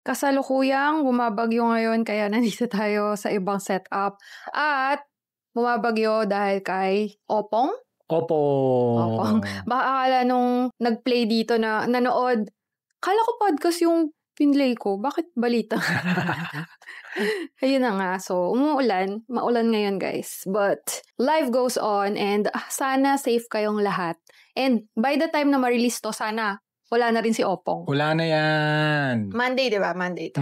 Kasalukuyang bumabagyo ngayon kaya nandito tayo sa ibang setup. At bumabagyo dahil kay Opong. Opong. Baka akala nung nag-play dito na nanood, kala ko podcast yung pinlay ko. Bakit balita? Ayun na nga. So, maulan ngayon guys. But life goes on and sana safe kayong lahat. And by the time na ma-release to, sana wala na rin si Opong. Wala na yan. Monday, di ba? Monday to.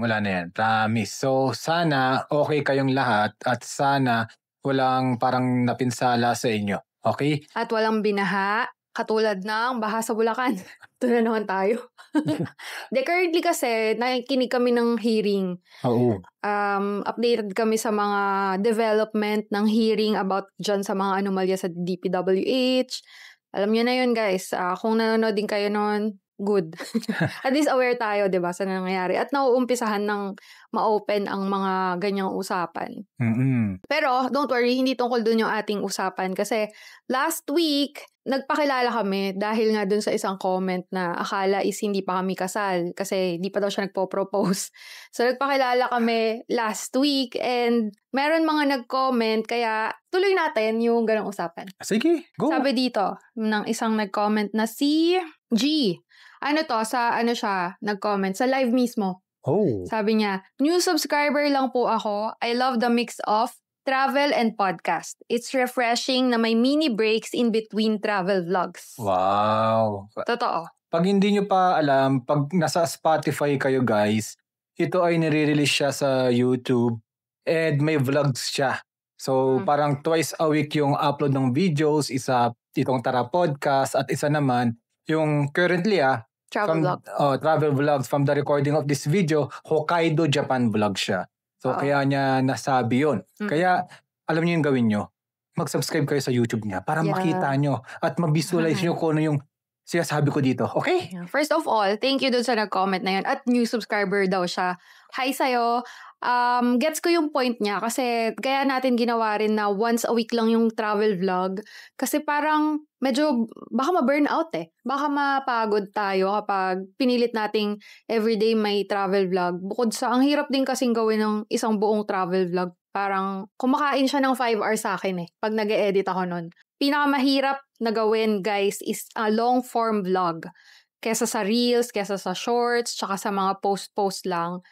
Wala na yan. Promise. So, sana okay kayong lahat at sana walang parang napinsala sa inyo. Okay? At walang binaha, katulad ng baha sa Bulacan. Ito na naman tayo. Currently kasi, nakikinig kami ng hearing. Oo. Updated kami sa mga development ng hearing about dyan sa mga anomalya sa DPWH. Alam niyo na yun guys. Kung nanonood din kayo noon, good. At least aware tayo, di ba, sa nangyayari. At nauumpisahan ng ma-open ang mga ganyang usapan. Pero, don't worry, hindi tungkol dun yung ating usapan. Kasi, last week, nagpakilala kami dahil nga dun sa isang comment na akala is hindi pa kami kasal. Kasi, di pa daw siya nagpo-propose. So, nagpakilala kami last week and meron mga nag-comment. Kaya, tuloy natin yung ganong usapan. Sige, go. Sabi dito, ng isang nag-comment na si G. Nag-comment sa live mismo. Oh. Sabi niya, new subscriber lang po ako. I love the mix of travel and podcast. It's refreshing na may mini breaks in between travel vlogs. Wow. Totoo. Pag hindi nyo pa alam, pag nasa Spotify kayo guys, ito ay nire-release siya sa YouTube and may vlogs siya. So, parang twice a week yung upload ng videos, isa itong Tara Podcast at isa naman yung currently travel vlogs from the recording of this video, Hokkaido, Japan vlog siya. So, kaya niya nasabi yun. Kaya, alam niyo yung gawin nyo. Mag-subscribe kayo sa YouTube niya para makita nyo at mag-visualize nyo kung ano yung sinasabi ko dito. Okay? First of all, thank you dun sa nag-comment na yun. At new subscriber daw siya. Hi sa'yo. Gets ko yung point niya kasi kaya natin ginawa rin na once a week lang yung travel vlog kasi parang medyo baka ma-burnout baka mapagod tayo kapag pinilit nating everyday may travel vlog bukod sa ang hirap din kasing gawin ng isang buong travel vlog, parang kumakain siya ng 5 hours sa akin pag nag-e-edit ako nun. Pinakamahirap na gawin guys is a long form vlog kesa sa reels, kesa sa shorts, tsaka sa mga post lang.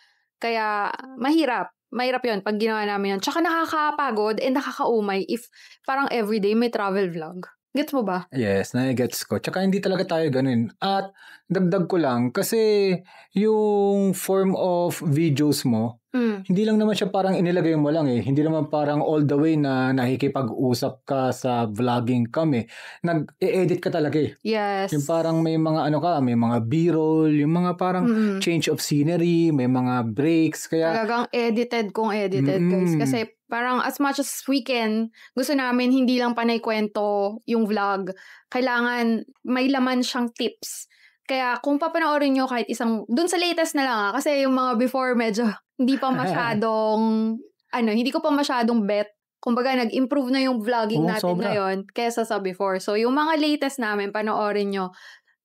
Kaya, mahirap yun pag ginawa namin yun. Tsaka nakakapagod and nakakaumay if parang everyday may travel vlog. Gets mo ba? Yes, na-gets ko. Tsaka hindi talaga tayo ganun. At dagdag ko lang, kasi yung form of videos mo, hindi lang naman siya parang inilagay mo lang Hindi naman parang all the way na nakikipag-usap ka sa vlogging kami. Nag-e-edit ka talaga Yes. Yung parang may mga may mga b-roll, yung mga parang change of scenery, may mga breaks. Kaya talagang edited guys. Kasi parang as much as we can, gusto namin hindi lang panay kwento yung vlog. Kailangan may laman siyang tips. Kaya kung papanoorin nyo kahit dun sa latest na lang kasi yung mga before medyo hindi pa masyadong, hindi ko pa masyadong bet. Kumbaga, nag-improve na yung vlogging natin ngayon kesa sa before. So, yung mga latest namin, panoorin nyo,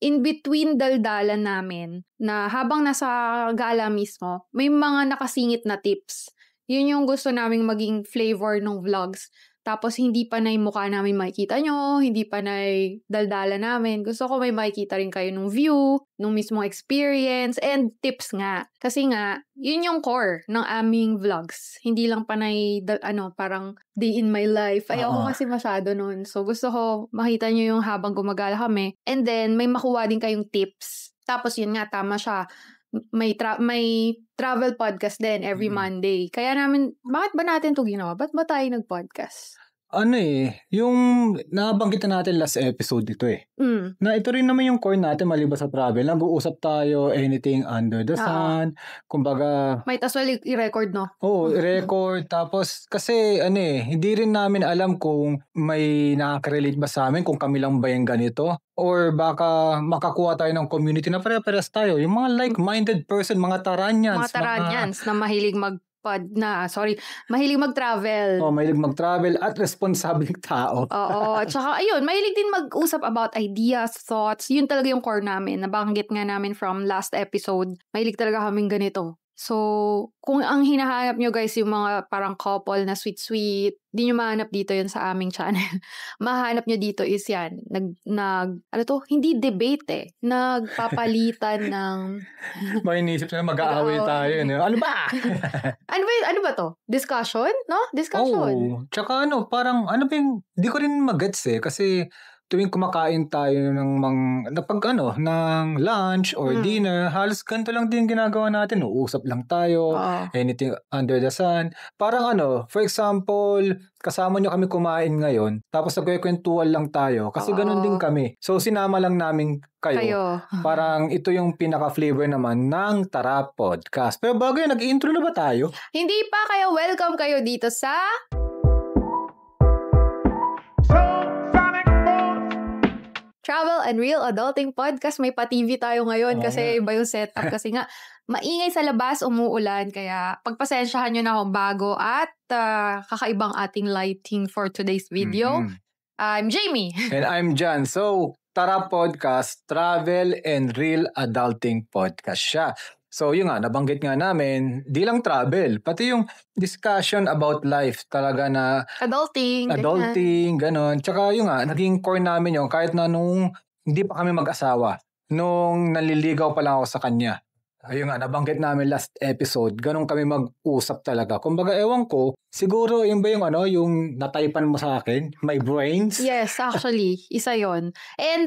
in between daldalan namin, na habang nasa gala mismo, may mga nakasingit na tips. Yun yung gusto naming maging flavor ng vlogs. Tapos, hindi pa na yung mukha namin makikita nyo, hindi pa na yung daldala namin. Gusto ko may makikita rin kayo ng view, ng mismong experience, and tips nga. Kasi nga, yun yung core ng aming vlogs. Hindi lang panay, parang day in my life. Ayoko kasi masyado nun. So, gusto ko makita nyo yung habang gumagala kami. And then, may makuha din kayong tips. Tapos, yun nga, tama siya. May travel podcast din every Monday. Kaya bakit ba natin ito ginawa? Ba't ba tayo nag-podcast? Yung nabanggit na natin last episode ito na ito rin naman yung core natin maliban sa travel. Nag-uusap tayo anything under the sun. Kumbaga, might as well i-record, no? Oo, i-record. Tapos, kasi hindi rin namin alam kung may nakaka-relate ba sa amin, kung kami lang ba yung ganito. Or baka makakuha tayo ng community na pare-pares tayo. Yung mga like-minded person, mga Taranyans. Mga Taranyans na mahilig mahilig mag-travel. Mahilig mag-travel at responsableng tao. Oo. At saka, ayun, mahilig din mag-usap about ideas, thoughts. Yun talaga yung core namin. Nabanggit nga namin from last episode. Mahilig talaga kaming ganito. So, kung ang hinahanap nyo guys yung mga parang couple na sweet-sweet, di nyo mahanap dito yun sa aming channel. Mahanap nyo dito is yan. Hindi debate Nagpapalitan ng... May inisip na mag-aaway tayo. Ano ba? ano ba to? Discussion? No? Discussion. Tsaka parang, di ko rin magets kasi tuwing kumakain tayo ng lunch or dinner, halos ganito lang din ginagawa natin. Uusap lang tayo, anything under the sun. Parang for example, kasama nyo kami kumain ngayon, tapos nagkwentuhan lang tayo, kasi ganun din kami. So, sinama lang namin kayo. Parang ito yung pinaka-flavor naman ng Tara Podcast. Pero bago yun, nag-intro na ba tayo? Hindi pa, kaya welcome kayo dito sa... Travel and Real Adulting Podcast. May pa-TV tayo ngayon kasi iba yung setup. Kasi nga, maingay sa labas, umuulan. Kaya pagpasensyahan nyo na akong bago at kakaibang ating lighting for today's video. I'm Jamie. And I'm John. So, Tara Podcast, Travel and Real Adulting Podcast siya. So, yun nga, nabanggit nga namin, di lang travel, pati yung discussion about life talaga na... Adulting, ganon. Tsaka yun nga, naging core namin yun kahit na nung hindi pa kami mag-asawa. Nung naliligaw pa lang ako sa kanya. Ayun nga, nabanggit namin last episode, ganon kami mag-usap talaga. Kumbaga, ewan ko, siguro yun ba yung nataypan mo sa akin? My brains? Yes, actually, isa yon. And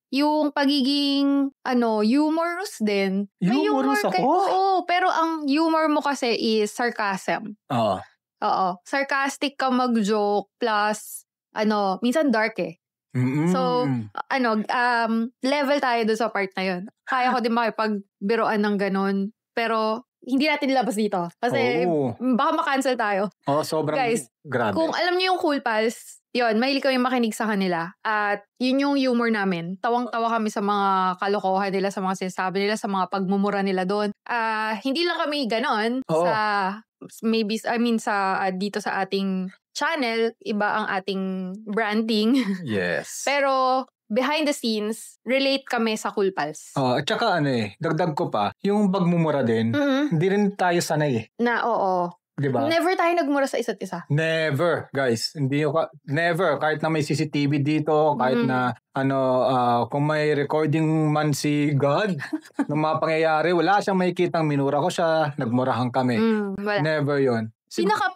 yung pagiging, humorous din. Humorous ako? Oo, pero ang humor mo kasi is sarcasm. Oo. Sarcastic ka mag-joke plus, minsan dark So, level tayo doon sa part na yun. Kaya ko din makipagbiroan ng ganun. Pero, hindi natin nilabas dito. Kasi, baka makancel tayo. Sobrang guys, grabe. Kung alam niyo yung Cool Pals, yun, mahilig kami makinig sa kanila. At yun yung humor namin. Tawang-tawa kami sa mga kalokohan nila, sa mga sinasabi nila, sa mga pagmumura nila doon. Hindi lang kami ganon dito sa ating channel, iba ang ating branding. Yes. Pero behind the scenes, relate kami sa Cool Pals. At saka dagdag ko pa, yung pagmumura din, hindi rin tayo sanay oo. Diba? Never tayo nagmura sa isa't isa. Never, guys. Never. Kahit na may CCTV dito, kahit na kung may recording man si God ng mga pangyayari, wala siyang makikitang minura ko siya, nagmurahan kami. Wala. Never yun.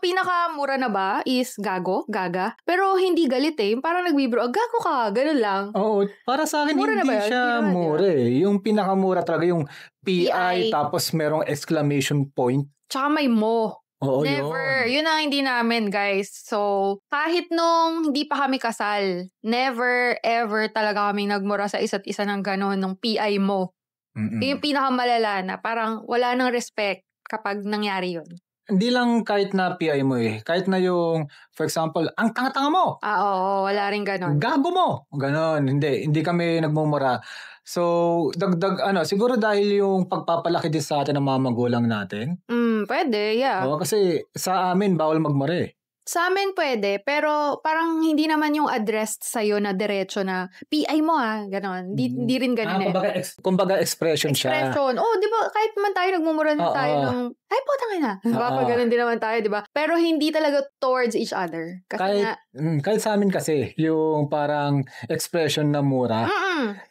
Pinaka-mura na ba is gaga. Pero hindi galit parang nagbibiro, gago ka, ganun lang. Oo, para sa akin mura hindi siya mura Yung pinakamura talaga, yung PI, tapos merong exclamation point. Tsaka may mo. Oo, never. Yun ang hindi namin, guys. So, kahit nung hindi pa kami kasal, never, ever talaga kami nagmura sa isa't isa ng gano'n, nung PI mo. Yung pinakamalala na parang wala nang respect kapag nangyari yun. Hindi lang kahit na PI mo kahit na yung, for example, ang tanga-tanga mo. Oo, wala rin ganon. Gago mo. Ganon. Hindi kami nagmumura. So, dagdag, siguro dahil yung pagpapalaki din sa atin ng mga magulang natin. Pwede, yeah. Kasi sa amin, bawal magmura Sa amin pwede, pero parang hindi naman yung addressed sa'yo na diretso na PI mo ganon. Hindi rin ganon kumbaga expression siya. Di ba, kahit man tayo nagmumura tayo ng, ay po, tangay na. Ganon din naman tayo, di ba? Pero hindi talaga towards each other. Kasi kahit sa amin kasi, yung parang expression na mura,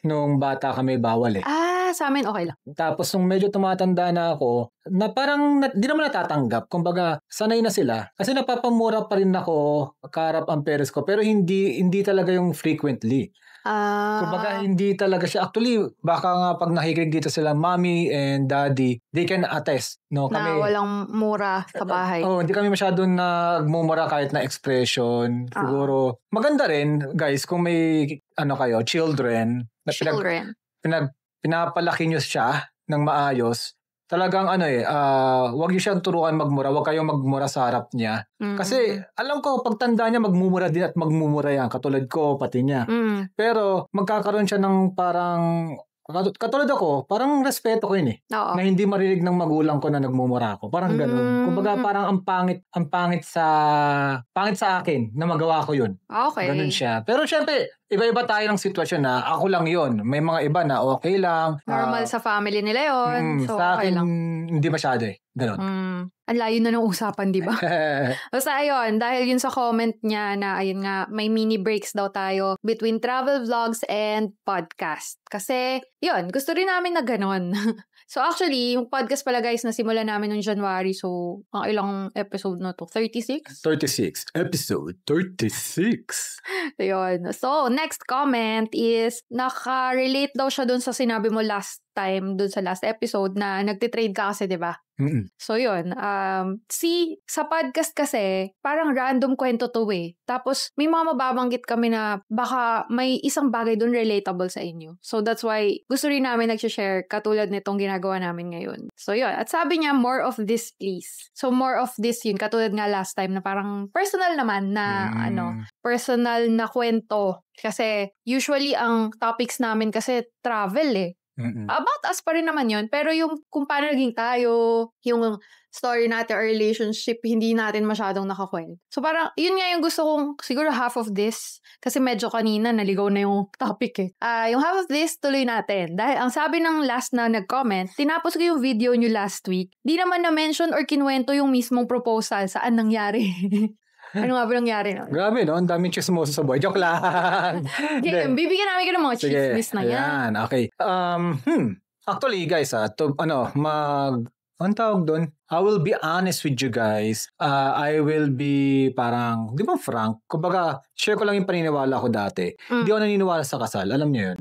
nung bata kami bawal sa amin okay lang. Tapos nung medyo tumatanda na ako, na parang di naman natatanggap. Kumbaga, sanay na sila. Kasi napapamura pa rin ako, kaharap ang parents ko, pero hindi talaga yung frequently. Kumbaga, hindi talaga siya. Actually, baka nga pag nakikinig dito sila, mommy and daddy, they can attest. No? Na walang mura sa bahay. Hindi kami masyadong nagmumura kahit na expression. Siguro, maganda rin, guys, kung may, children. Pinapalaki nyo siya ng maayos. Talagang wag niyo siyang turuan magmura, wag kayong magmura sa harap niya. Kasi alam ko pagtanda niya magmumura din at magmumura yan, katulad ko pati niya. Pero magkakaroon siya ng parang Katulad ako, parang respeto ko yun eh. Oo. Na hindi marinig ng magulang ko na nagmumura ako. Parang ganun. Kumbaga parang ang pangit sa akin na magawa ko yun. Okay. Ganun siya. Pero syempre, iba-iba tayo ng sitwasyon na ako lang yun. May mga iba na okay lang. Normal sa family nila yun. So, sa okay akin, lang. hindi masyado eh. Ganun. Ang layo na ng usapan, di ba? Basta ayun, dahil yun sa comment niya na ayun nga, may mini breaks daw tayo between travel vlogs and podcast. Kasi, yun, gusto rin namin na ganon. So actually, yung podcast pala guys, nasimula namin noong January. So, ang ilang episode na to? 36? 36. Episode 36. Ayun. So, next comment is, naka-relate daw siya dun sa sinabi mo last time, dun sa last episode, na nagtitrade ka kasi, di ba? So, yun. Sa podcast kasi, parang random kwento to eh. Tapos, may mga mababanggit kami na baka may isang bagay dun relatable sa inyo. So, that's why gusto rin namin nag-share katulad nitong ginagawa namin ngayon. So, yun. At sabi niya, more of this, please. So, more of this yun. Katulad nga last time na parang personal naman na, personal na kwento. Kasi, usually, ang topics namin kasi travel eh. About us pa rin naman yun. Pero yung kung paano naging tayo, yung story natin or relationship, hindi natin masyadong nakakwento. So parang, yun nga yung gusto kong, siguro half of this, kasi medyo kanina naligaw na yung topic eh. Yung half of this, tuloy natin. Dahil ang sabi ng last na nag-comment, tinapos ko yung video nyo last week, di naman na-mention or kinuwento yung mismong proposal, saan nangyari. Ano nga ba nangyari nun? Grabe, no? Ang daming chismoso sa buhay. Joke lang. Bibigyan namin ka ng mga chismis na yan. Ayan, okay. Actually, guys, ang tawag doon? I will be honest with you guys. I will be parang, di ba frank? Kumbaga, share ko lang yung paniniwala ko dati. Hindi ako naniniwala sa kasal. Alam niyo yun?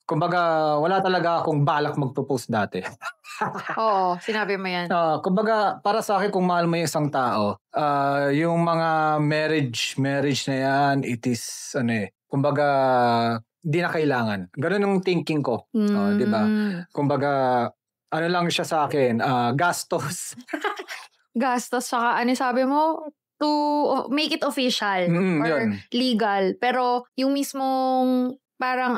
Kumbaga, wala talaga akong balak mag-propose dati. Oo, sinabi mo yan. Kumbaga, para sa akin, kung mahal mo yung isang tao, yung mga marriage na yan, it is, kumbaga, di na kailangan. Ganun yung thinking ko. Di ba? Kumbaga, ano lang siya sa akin, gastos. Gastos, saka sabi mo, to make it official or yun. Legal. Pero, yung mismong, parang,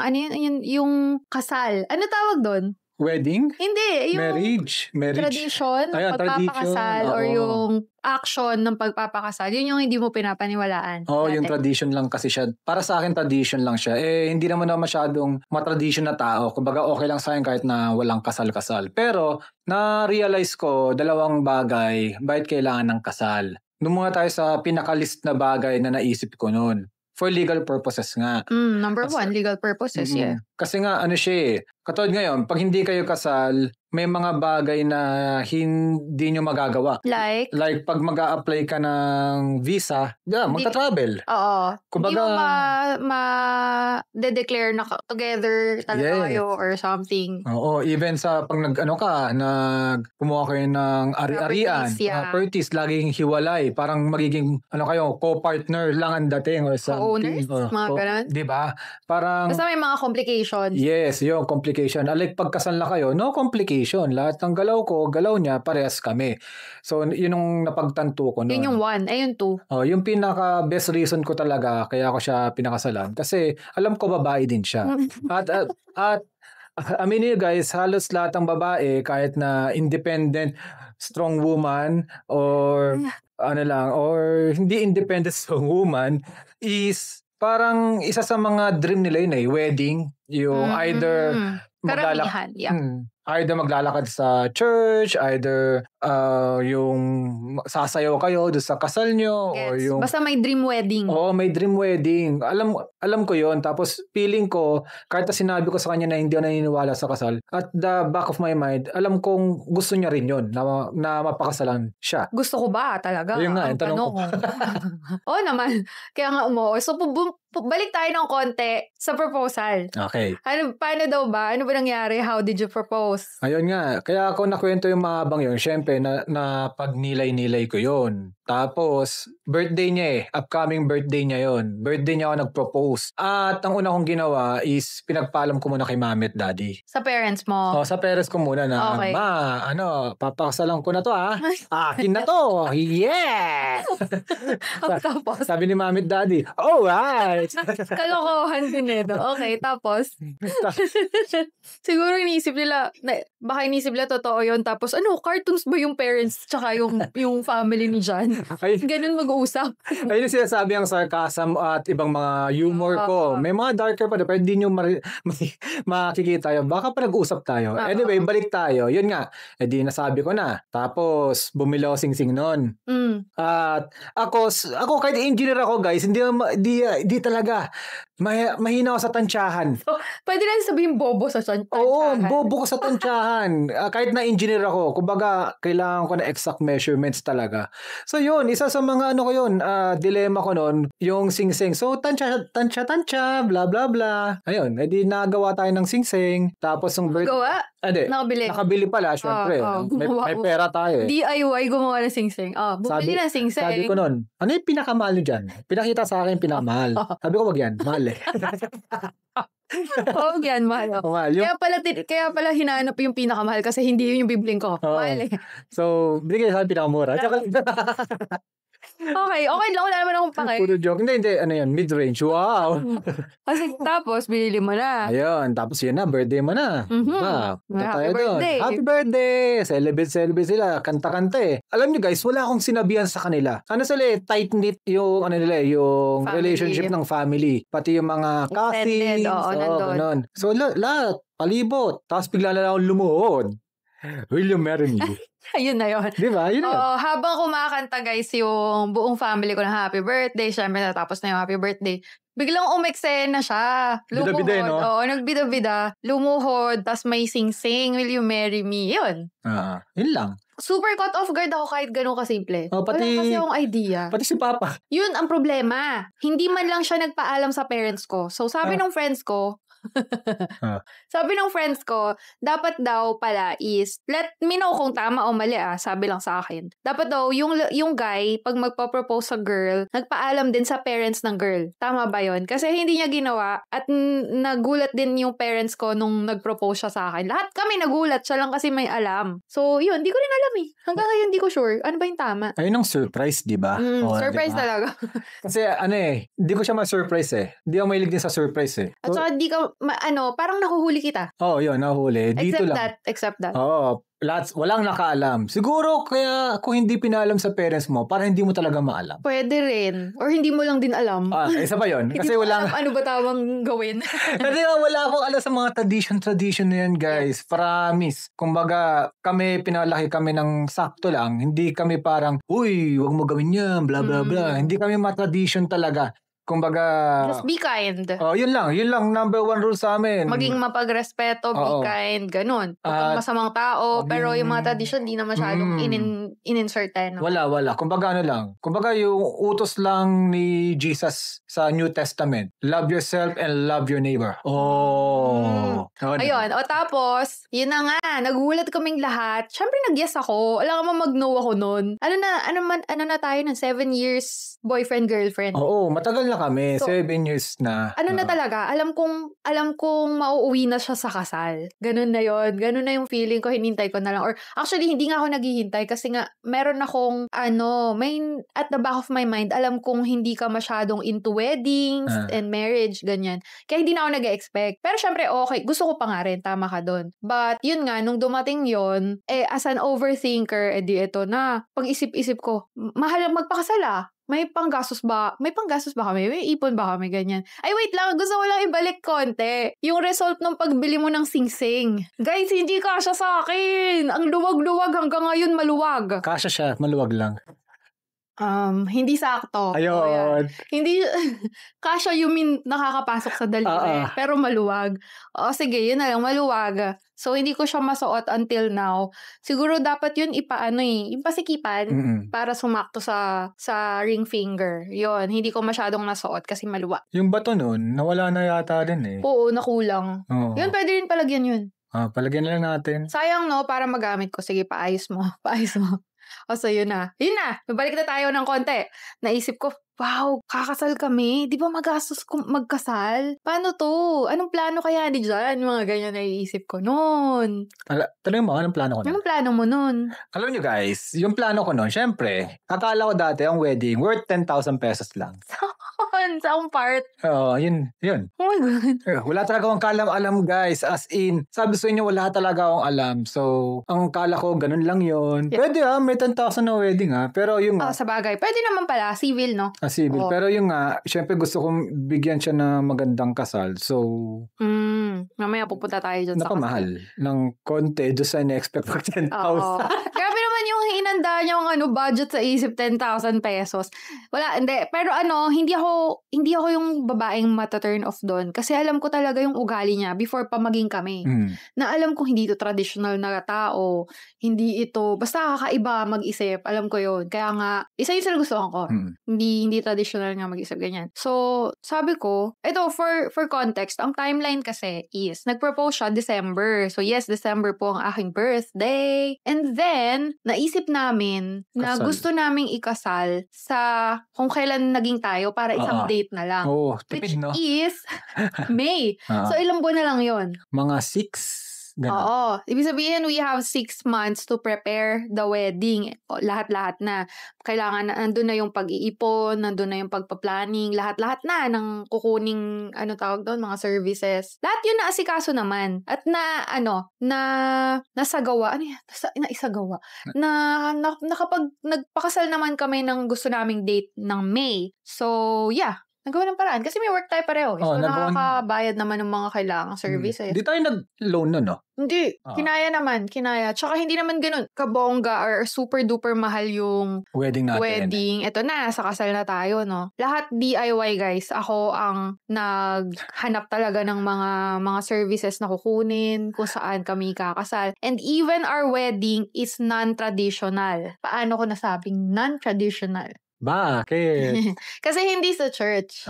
yung kasal. Ano tawag doon? Wedding? Hindi. Yung marriage. Tradition, pagpapakasal, or yung action ng pagpapakasal. Yun yung hindi mo pinapaniwalaan. Yung tradition lang kasi siya. Para sa akin, tradition lang siya. Hindi naman na masyadong matradition na tao. Kumbaga, okay lang sa akin kahit na walang kasal-kasal. Pero, na-realize ko, dalawang bagay, bakit kailangan ng kasal. Nung muna tayo sa pinakalist na bagay na naisip ko noon. For legal purposes nga. Number one, legal purposes, yeah. Kasi nga, siya katulad ngayon, pag hindi kayo kasal, may mga bagay na hindi nyo magagawa. Like pag mag-a-apply ka ng visa, magta-travel. Oo. Kumbaga, hindi mo ma-declare na together talaga kayo or something. Oo, even sa pag kumuha kayo ng ari-arian, properties, laging hiwalay. Parang magiging, co-partner lang ang dating or something. Co-owners, mga ganun. Diba? Parang, basta may mga complications. Yes, yung complication. Like pagkasal na kayo, no complication. Lahat ng galaw ko, galaw niya, parehas kami. So, yun yung napagtanto ko. Yun yung one. Yung two. Yung pinaka-best reason ko talaga, kaya ako siya pinakasalan. Kasi, alam ko babae din siya. At aminin nyo guys, halos lahat ng babae, kahit na independent, strong woman, or or hindi independent strong woman, is parang isa sa mga dream nila yun wedding. Yung either karamihan, either maglalakad sa church, either yung sasayaw kayo doon sa kasal nyo. Yes. Or yung, basta may dream wedding. Oo, may dream wedding. Alam ko yon. Tapos feeling ko, kahit na sinabi ko sa kanya na hindi ako naniniwala sa kasal, at the back of my mind, alam kong gusto niya rin yon na mapakasalan siya. Gusto ko ba talaga? Ayun nga, tanong ko. Oo naman. Kaya nga So, balik tayo ng konti sa proposal. Okay. Paano daw ba? Ano ba nangyari? How did you propose? Ayun nga. Kaya ako nakwento yung mahabang yun. Siyempre, na pagnilay-nilay ko yun. Tapos, birthday niya upcoming birthday niya yun. Birthday niya ako nag-propose. At ang una kong ginawa is pinagpaalam ko muna kay mami at daddy. Sa parents mo? Sa parents ko muna na, okay. Papakasalan ko na to Akin na to. Yeah! Tapos? Sabi ni mami at daddy, alright! Kalokohan din eh. Okay, tapos? Siguro iniisip nila, baka iniisip nila totoo yun. Tapos cartoons ba yung parents tsaka yung family ni John? Ganun mag-uusap. Ayun yung sinasabi ang sarcasm at ibang mga humor ko. May mga darker pa, pero hindi nyo makikita yun. Baka pa nag-uusap tayo. Anyway, balik tayo. Yun nga, di nasabi ko na. Tapos, bumili ako sing-sing nun. At ako kahit engineer ako guys, hindi talaga. Mahina ako sa tansyahan. So, pwede lang sabihin bobo sa tansyahan. Oo, bobo ko sa tansyahan. Kahit na engineer ako, kumbaga, kailangan ko na exact measurements talaga. So yun, isa sa mga ko yun, dilemma ko nun, yung sing-sing. So, tansya, bla bla bla. Ayun, edi nagawa tayo ng sing-sing. Tapos yung gawa? Nakabili pala, syempre. May pera tayo eh. DIY gumawa ng sing-sing. Bumili na sing-sing. Sabi ko nun, ano yung pinakamahal nyo dyan? Pinakita sa akin yung pinakamahal. Sabi ko, wag yan, mahal eh. Oo, yan, mahal. Kaya pala hinahanap yung pinakamahal kasi hindi yun yung bibling ko. Mahal eh. So, binigay sa akin pinakamura. Okay lang. Wala naman akong pake. Puro joke. Hindi. Ano yan? Mid-range. Wow. Kasi tapos, binili mo na. Ayun. Tapos yun na. Birthday mo na. Happy birthday. Happy birthday. Celebrate sila. Kanta-kanta eh. Alam nyo guys, wala akong sinabihan sa kanila. Sila eh, tight-knit yung yung family. Relationship ng family. Pati yung mga cousins. Ganun. So, lahat. Palibot. Tapos bigla na lang lumuhod. Will you marry me? Ayun na yun. Diba? Yun na. Habang kumakanta guys yung buong family ko ng happy birthday, syempre natapos na yung happy birthday, biglang umeksena siya. Lumuhod. Bida-bida, no? Oo, nagbida-bida. Lumuhod, tas may sing-sing, will you marry me? Yun. Yun lang. Super caught off guard ako kahit ganun kasimple. Wala kasi akong idea. Pati si Papa. Yun ang problema. Hindi man lang siya nagpaalam sa parents ko. So sabi ng friends ko, dapat daw pala is, let me know kung tama o mali sabi lang sa akin. Dapat daw, yung guy, pag magpa-propose sa girl, nagpaalam din sa parents ng girl. Tama ba yun? Kasi hindi niya ginawa at nagulat din yung parents ko nung nag-propose siya sa akin. Lahat kami nagulat, siya lang kasi may alam. So, yun, di ko rin alam eh. Hanggang ngayon, di ko sure. Ano ba yung tama? Ayun ang surprise, di ba? Surprise diba? Talaga. Kasi di ko siya ma-surprise eh. Di ako mahilig din sa surprise eh. At saka di ka, parang nahuhuli kita. Yun, nahuhuli. Dito lang. Except that. Walang nakaalam. Siguro kaya kung hindi pinaalam sa parents mo, para hindi mo talaga maalam. Pwede rin. Or hindi mo lang din alam. Isa pa yun. Kasi walang ano ba tawang gawin. Kasi wala akong alam sa mga tradition na yan, guys. Promise. Kumbaga, pinalaki kami ng sakto lang. Hindi kami parang, uy, wag mo gawin yan, bla bla bla. Hindi kami ma-tradition talaga. Kumbaga, just be kind. Yun lang number one rule sa amin. Maging mapagrespeto, be kind, ganun. Huwag kang masamang tao, pero yung mga tradition di na masyadong in-insert tayo. No? Wala. Kumbaga yung utos lang ni Jesus sa New Testament. Love yourself and love your neighbor. Ayun. Tapos, yun na nga, nagulat kaming lahat. Syempre nag-yes ako. Wala ka mag-no ako nun. Ano na tayo ng 7 years boyfriend-girlfriend? Oo, matagal na kami. So, 7 years na. Na talaga, alam kong mauuwi na siya sa kasal. Ganun na yon. Ganun na yung feeling ko, hinintay ko na lang. Or actually, hindi nga ako naghihintay kasi nga, meron akong, at the back of my mind, alam kong hindi ka masyadong into weddings and marriage, ganyan. Kaya hindi na ako nag-expect. Pero syempre, okay, gusto ko pa nga rin, tama ka dun. But, yun nga, nung dumating yon, as an overthinker, ito na, pag-isip-isip ko, mahal magpakasal May panggastos ba kami? May ipon ba kami? Ganyan. Ay, wait lang. Gusto ko lang ibalik konti. Yung result ng pagbili mo ng sing-sing. Guys, hindi kasya sa akin. Ang luwag-luwag hanggang ngayon maluwag. Kasya siya. Maluwag lang. Hindi sakto. Ayun. Hindi, kasya you mean nakakapasok sa daliri. Pero maluwag. Sige, yun na lang. Maluwag. So, hindi ko siya masuot until now. Siguro dapat yun ipasikipan para sumakto sa ring finger. Yun, hindi ko masyadong nasuot kasi maluwag. Yung bato nun, nawala na yata din eh. Oo, nakulang. Yun, pwede rin palagyan yun. Palagyan na lang natin. Sayang para magamit ko. Sige, paayos mo. So yun na. Balik na tayo ng konti. Naisip ko, wow, kakasal kami. Di ba magastos kung magkasal? Paano to? Anong plano kaya ni dyan? Mga ganyan naiisip ko noon. Tanong mo, anong plano ko nun? Anong plano mo noon? Alam nyo guys, yung plano ko nun, syempre, akala ko dati ang wedding worth 10,000 pesos lang. Sa akong part. Oo, yun. Oh my God. Wala talaga akong kalam-alam guys. As in, sabi sa inyo, wala talaga akong alam. So, ang kala ko, ganun lang yun. Yeah. Pwede may 10,000 na wedding Pero yung sa bagay. Pwede naman pala, civil, no? Civil. Pero yung syempre gusto kong bigyan siya na magandang kasal. So, mamaya pupunta tayo dyan sa kasal. Napamahal ng konti doon sa in-expect ko 10,000. Grabe naman yung inanda niyong budget sa isip 10,000 pesos. Wala, hindi. Pero hindi ako yung babaeng mata-turn off doon. Kasi alam ko talaga yung ugali niya before pa maging kami. Na alam ko hindi ito traditional na tao. Hindi ito, basta kakaiba mag-isip. Alam ko yun. Kaya nga, isa yung gusto ko. Hindi traditional nga mag-isip ganyan. So, sabi ko, ito for context, ang timeline kasi is, nag-propose siya December. So, yes, December po ang aking birthday. And then, naisip namin na gusto naming ikasal sa kung kailan naging tayo para isang date na lang. Tipid, which is May. So, ilang buwan na lang yon? Mga 6. Oo. Ibig sabihin, we have 6 months to prepare the wedding. Lahat-lahat na. Kailangan, nandun na yung pag-iipon, nandun na yung pagpa-planning, lahat-lahat na ng kukuning, tawag doon, mga services. Lahat yun na asikaso naman. At nasagawa. Naisagawa. Nagpakasal naman kami ng gusto naming date ng May. So, yeah. Nagawa ng paraan. Kasi may work tayo pareho. So, nakakabayad naman ng mga kailangang services. Hindi tayo nag-loan nun, no? Hindi. Kinaya naman. Tsaka hindi naman ganun kabongga or super duper mahal yung wedding natin. Ito na, sa kasal na tayo, no? Lahat DIY, guys. Ako ang naghanap talaga ng mga services na kukunin, kung saan kami kakasal. And even our wedding is non-traditional. Paano ko nasabing non-traditional? Bakit? Kasi hindi sa church.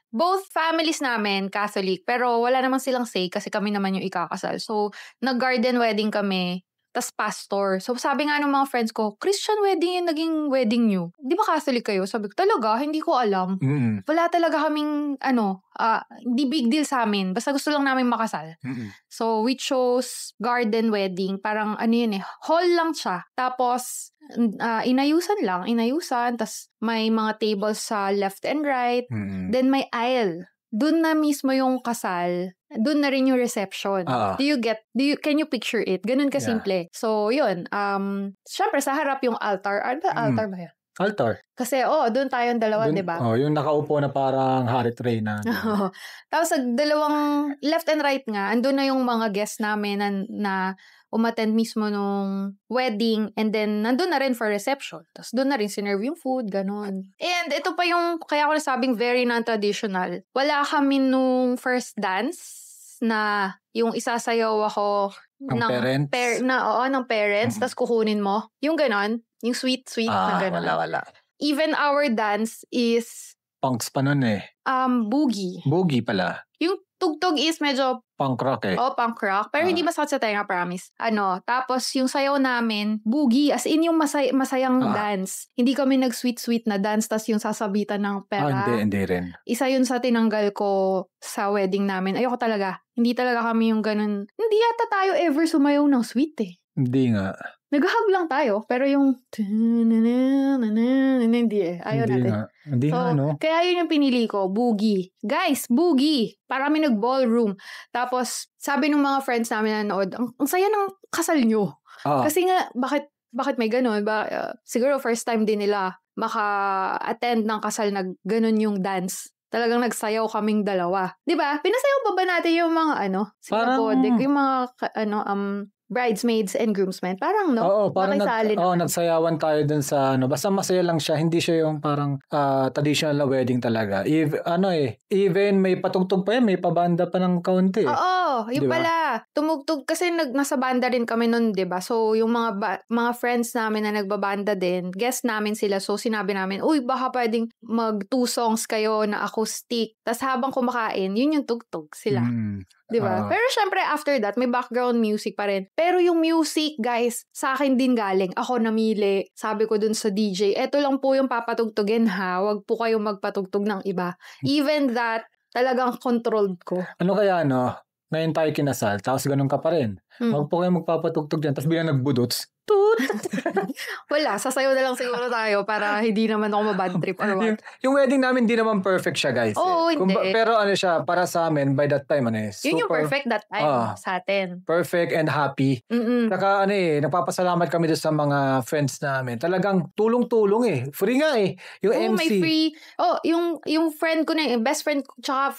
Both families namin, Catholic, pero wala namang silang say kasi kami naman yung ikakasal. So, nag-garden wedding kami, tas pastor. So, sabi nga ng mga friends ko, Christian wedding yung naging wedding nyo. Di ba Catholic kayo? Sabi ko, talaga? Hindi ko alam. Wala talaga kaming, hindi big deal sa amin. Basta gusto lang namin makasal. So, we chose garden wedding. Parang, hall lang siya. Tapos, inayusan. Tas may mga tables sa left and right. Then, may aisle. Doon na mismo yung kasal. Doon na rin yung reception. Can you picture it? Ganun kasimple. Yeah. So, yun. Syempre, sa harap yung altar. Altar ba yan? Altar. Kasi, doon tayong dalawa, di ba? Yung nakaupo na parang Hari Reyna. Tapos, dalawang left and right nga, andun na yung mga guests namin na umattend mismo nung wedding, and then nandun na rin for reception. Tapos doon na rin sinerve yung food, ganun. And ito pa yung, kaya ako nasabing very non-traditional. Wala kami nung first dance na yung isasayaw ako ng parents. Ng parents, tapos kukunin mo. Yung ganon, yung sweet na ganon. Wala. Even our dance is punks pa nun boogie. Boogie pala. Yung tugtog is medyo punk rock punk rock. Pero hindi masakit sa tenga, promise. Tapos yung sayaw namin, boogie. As in yung masayang dance. Hindi kami nag-sweet na dance, tas yung sasabitan ng pera. Hindi rin. Isa yun sa tinanggal ko sa wedding namin. Ayoko talaga. Hindi talaga kami yung ganun. Hindi yata tayo ever sumayaw ng sweet Hindi nga. Nag-hug lang tayo, pero yung hindi ayaw natin. Hindi nga, no? Kaya yun yung pinili ko, boogie. Guys, boogie! Para kami nag-ballroom. Tapos, sabi ng mga friends namin na nanood, ang saya ng kasal nyo. Kasi nga, bakit may ganun? Siguro first time din nila maka-attend ng kasal na ganun yung dance. Talagang nagsayaw kaming dalawa. Diba? Pinasayaw pa ba natin yung mga yung mga bridesmaids and groomsmen. Parang, no? Oo, parang nagsayawan tayo dun sa, basta masaya lang siya. Hindi siya yung parang traditional na wedding talaga. Even may patugtog pa yan, may pabanda pa ng kaunti. Oo. Yung Di ba? pala. Tumugtog kasi nasa banda rin kami nun, 'di ba? So, yung mga friends namin na nagbabanda din, guest namin sila. So, sinabi namin, uy, baka pwedeng mag 2 songs kayo na acoustic. Tapos habang kumakain, yun yung tugtog sila. Mm. 'Di ba? Pero syempre after that, may background music pa rin. Pero yung music, guys, sa akin din galing. Ako namili. Sabi ko dun sa DJ, eto lang po yung papatugtugin ha. Wag po kayong magpatugtog ng iba. Even that, talagang controlled ko. Ano kaya, no? Ngayon tayo kinasal, tapos ganun ka pa rin. Wag po kayo magpapatugtog dyan, tapos biglang nagbudots. Toot! Wala, sasayaw na lang siguro tayo para hindi naman ako mabad trip or what. Yung wedding namin, hindi naman perfect siya, guys. Oo, hindi. Pero ano siya, para sa amin, by that time, super... Yun yung perfect that time sa atin. Perfect and happy. Saka nagpapasalamat kami doon sa mga friends namin. Talagang tulong-tulong eh. Free nga eh. Yung MC. May free. Yung friend ko na, best friend ko, tsaka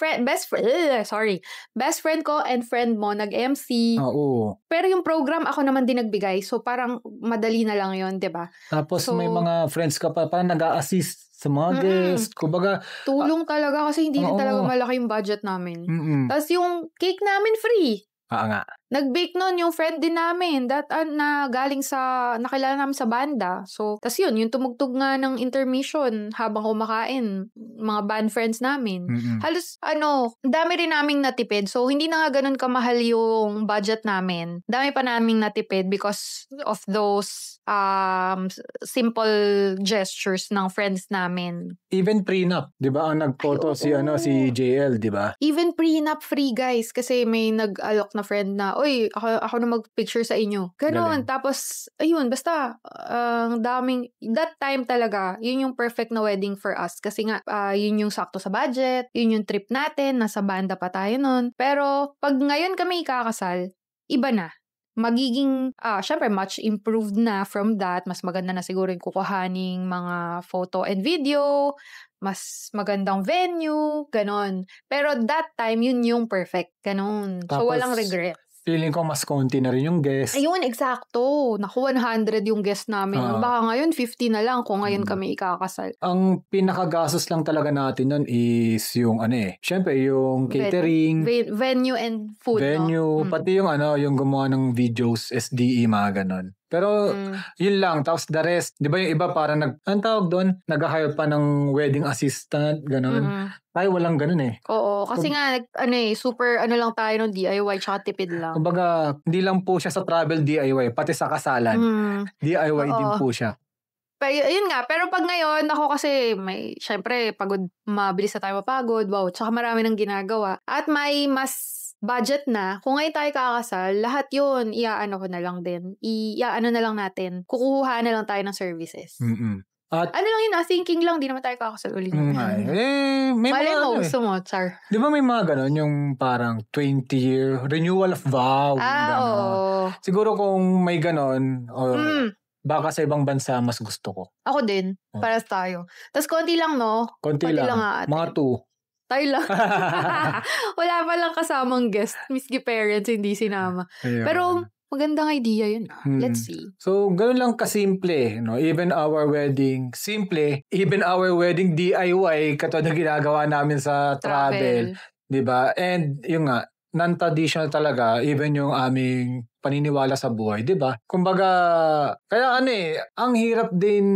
best friend ko and friend mo, nag-MC. Oo. Pero yung program, ako naman din nagbigay. So, parang madali na lang yun, 'di ba? Tapos may mga friends ka pa, parang nag-a-assist sa mga guests. Kumbaga, tulong talaga kasi hindi rin talaga malaki yung budget namin. Tapos yung cake namin free. Nga. Nag-bake nun yung friend din namin na galing sa, nakilala namin sa banda. So, tas yun, yung tumugtog nga ng intermission habang kumakain, mga band friends namin. Halos, dami rin naming natipid. So, hindi na nga ganun kamahal yung budget namin. Dami pa naming natipid because of those simple gestures ng friends namin. Even prenup, 'di ba? Ang nagphoto si JL, 'di ba? Even prenup free, guys, kasi may nag-alok na friend na, uy, ako na mag-picture sa inyo. Ganon. Tapos, ayun, basta, ang daming, that time talaga, yun yung perfect na wedding for us. Kasi nga, yun yung sakto sa budget, yun yung trip natin, nasa banda pa tayo nun. Pero, pag ngayon kami ikakasal, iba na. Magiging, syempre, much improved na from that. Mas maganda na siguro yung kukuhaning mga photo and video, mas magandang venue, ganon. Pero that time, yun yung perfect. Ganon. Tapos, so, walang regret. Feeling ko mas konti na rin yung guest. Ayun, eksakto. Naku, 100 yung guest namin. Baka ngayon, 50 na lang kung ngayon kami ikakasal. Ang pinakagastos lang talaga natin nun is yung syempre yung catering. Venue and food. Venue, pati yung yung gumawa ng videos, SDE, mga ganon. Pero, yun lang. Tapos the rest, di ba yung iba parang ang tawag doon, nag-hire pa ng wedding assistant, gano'n. Tayo walang gano'n eh. Oo, kasi nga, super lang tayo ng DIY, tsaka tipid lang. Kumbaga, hindi lang po siya sa travel DIY, pati sa kasalan. DIY din po siya. Yun nga, pero pag ngayon, ako kasi, syempre, mabilis na tayo mapagod, wow, tsaka marami nang ginagawa. At may mas budget na, kung ngayon tayo kakasal, lahat yun, iaano na lang natin. Kukuha na lang tayo ng services. At, lang yun, thinking lang, di naman tayo kakasal ulit. May Malay mga mo, gusto mo, Char. Di ba may mga ganon, yung parang 20-year renewal of vow. Oo. Siguro kung may ganon, baka sa ibang bansa mas gusto ko. Ako din, para tayo. Tapos konti lang, no? Konti lang mga 2. Tayo lang. Wala pa lang kasamang guest. Miski parents, hindi sinama. Ayun. Pero, magandang idea yun. Let's see. So, ganoon lang kasimple. No? Even our wedding, simple. Even our wedding DIY, katulad na ginagawa namin sa travel. Diba? And, yung nga, non-traditional talaga, even yung aming paniniwala sa buhay, 'di ba? Kumbaga, kaya ang hirap din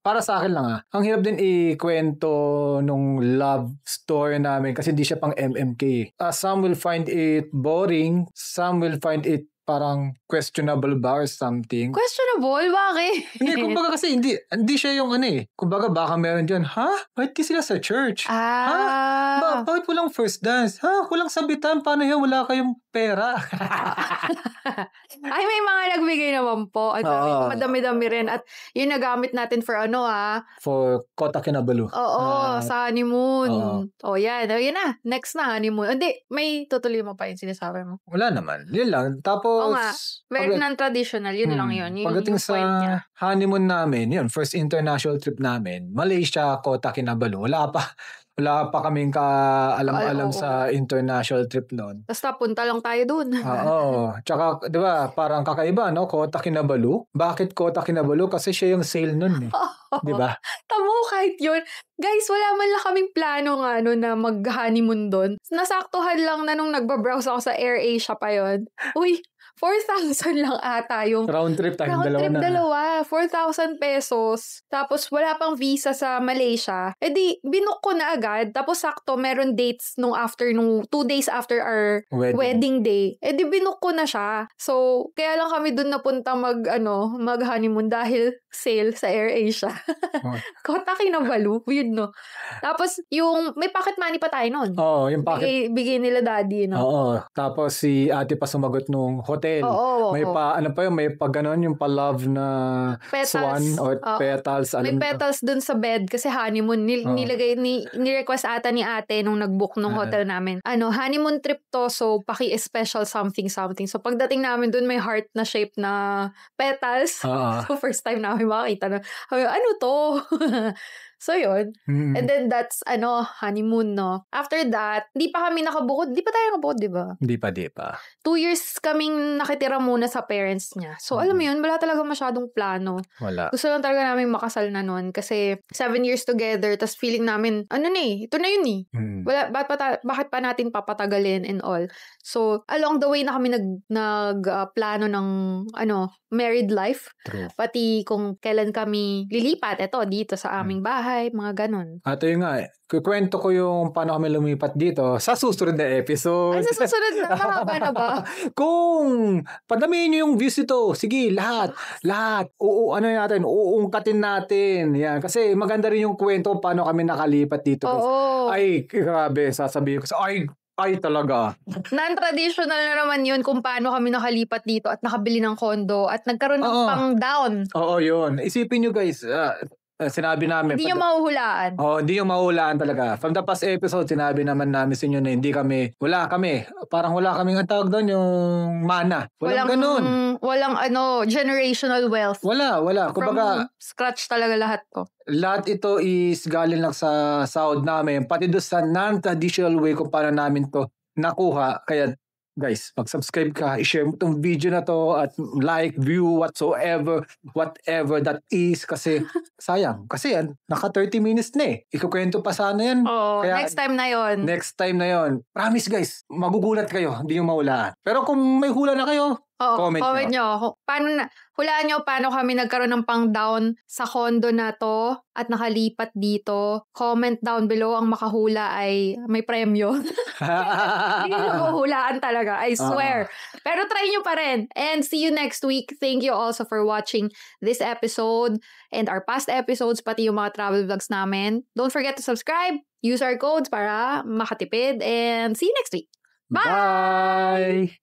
para sa akin lang ang hirap din ikwento nung love story namin kasi hindi siya pang MMK. Some will find it boring, some will find it parang questionable ba or something. Questionable? Bakit? Hindi, kumbaga kasi hindi siya yung kumbaga baka meron dyan, bakit di sila sa church? Bakit walang first dance? Walang sabitan? Paano yun? Wala kayong pera? Ay, may mga nagbigay naman po. At madami-dami rin. At yun nagamit natin for For Kota Kinabalu. Sa honeymoon. Yan. Yun na. Next na honeymoon. Hindi, may tutuloy mo pa yung sinasabi mo. Wala naman. Yun lang. Tapos, very non-traditional. Yun lang yun. Pagdating sa honeymoon namin, yun, first international trip namin, Malaysia, Kota Kinabalu. Wala pa kaming alam sa international trip noon. Basta punta lang tayo dun. Tsaka, di ba, parang kakaiba, no? Kota Kinabalu. Bakit Kota Kinabalu? Kasi siya yung sale noon eh. Di ba? Tamo kahit yun. Guys, wala man lang kaming plano na mag-honeymoon doon. Nasaktuhan lang na nung nagbabrowse ako sa AirAsia pa yun. Uy, 4,000 lang ata yung Round trip tayong round dalawa trip na. dalawa. 4,000 pesos. Tapos wala pang visa sa Malaysia. Eh di, binook ko na agad. Tapos sakto, meron dates nung 2 days after our wedding day. Eh di, binook ko na siya. So, kaya lang kami dun napunta mag-honeymoon dahil sale sa AirAsia. Kota kinabalu. Weird, no? Tapos, may pocket money pa tayo nun. Oo, yung pocket. Bigay nila daddy, no? Oo. Tapos si ate pa sumagot nung hotel. Oo. May may ganon yung pa-love na Petals. swan or petals. May petals dun sa bed kasi honeymoon. Ni-request ata ni ate nung nag-book nung hotel namin. Honeymoon trip to, so paki-special something. So pagdating namin dun, may heart na shape na petals. So first time namin makakita na, ano to? So, yun. And then, that's, honeymoon, no? After that, di pa kami nakabukod. Di pa tayo nakabukod, di ba? Di pa. 2 years kaming nakitira muna sa parents niya. So, alam mo yun, wala talaga masyadong plano. Wala. Gusto lang talaga namin makasal na nun. Kasi, 7 years together, tas feeling namin, ito na yun eh. Wala, bakit pa natin papatagalin and all. So, along the way na kami plano ng, married life. True. Pati kung kailan kami lilipat, dito sa aming bahay, mga ganun. At yun nga, kukwento ko yung paano kami lumipat dito sa susunod na episode. Ay, sa susunod na? Mahaba na ba? Kung padamihin nyo yung views ito, sige, lahat. Uungkatin natin. Yan. Kasi maganda rin yung kwento paano kami nakalipat dito. Oo. Ay, grabe, sasabihin ko. Ay, talaga. Non-traditional na naman yun kung paano kami nakalipat dito at nakabili ng kondo at nagkaroon ng pang-down. Oo, yun. Isipin nyo guys, sinabi namin. Hindi nyo mahuhulaan. Hindi nyo mahuhulaan talaga. From the past episode, sinabi naman namin sa inyo na wala kami. Parang wala kaming ang tawag doon, yung mana. Walang ganun. Walang generational wealth. Wala. From Kumbaga, scratch talaga lahat to. Lahat ito is galing lang sa sahod namin. Pati doon sa non-traditional way kung paano namin to nakuha. Kaya, guys, mag-subscribe ka, i-share mo itong video na to at like, view, whatever that is. Kasi, sayang. Kasi yan, naka 30 minutes na eh. Ikukwento pa sana yan. Kaya, next time na yon. Promise guys, magugulat kayo. Hindi yung maulaan. Pero kung may hula na kayo, comment nyo. Hulaan nyo paano kami nagkaroon ng pang-down sa condo na to at nakalipat dito. Comment down below. Ang makahula ay may premyo. Hindi nyo hulaan talaga. I swear. Pero try nyo pa rin. And see you next week. Thank you also for watching this episode and our past episodes, pati yung mga travel vlogs namin. Don't forget to subscribe. Use our codes para makatipid. And see you next week. Bye!